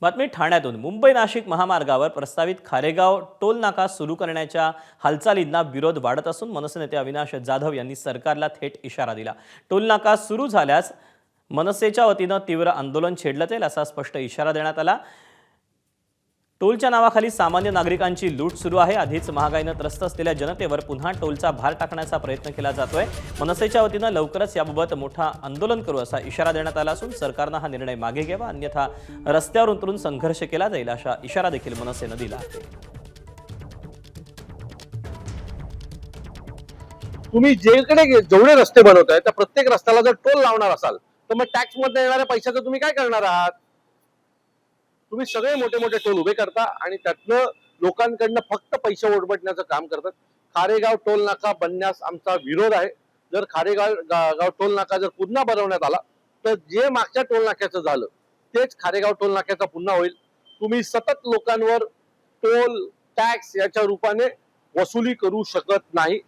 बातमी ठाण्यातून मुंबई नाशिक महामार्गावर प्रस्तावित खारेगाव टोल नाका सुरू करण्याच्या हालचालींना विरोध वाढत असून मनसे नेते अविनाश जाधव यांनी सरकारला थेट इशारा दिला। टोल नाका सुरू झाल्यास मनसेच्या वतीनं तीव्र आंदोलन छेडलं जाईल असा स्पष्ट इशारा देण्यात आला। टोलच्या नावाखाली सामान्य नागरिकांची लूट सुरू आहे। आधीच महागाईनं त्रस्त असलेल्या जनतेवर पुन्हा टोलचा भार टाकण्याचा प्रयत्न केला जातोय। मनसेच्या वतीनं लवकरच याबाबत मोठा आंदोलन करू असा इशारा देण्यात आला असून सरकारनं हा निर्णय मागे घ्यावा, अन्यथा रस्त्यावर उतरून संघर्ष केला जाईल असा इशारा देखील मनसेनं दिला आहे। तुम्ही जेवढे रस्ते बनवताय त्या प्रत्येक रस्त्याला जर टोल लावणार असाल तर मग टॅक्स मध्ये येणाऱ्या पैशाचं तुम्ही काय करणार आहात? तुम्ही सगळे मोठे मोठे टोल उभे करता आणि त्यातनं लोकांकडनं फक्त पैसे ओरबटण्याचं काम करतात। खारेगाव टोल नाका बनण्यास आमचा विरोध आहे। जर खारेगाव टोल नाका जर पुन्हा बनवण्यात आला तर जे मागच्या टोल नाक्याचं झालं तेच खारेगाव टोल नाक्याचा पुन्हा होईल। तुम्ही सतत लोकांवर टोल टॅक्स याच्या रूपाने वसुली करू शकत नाही।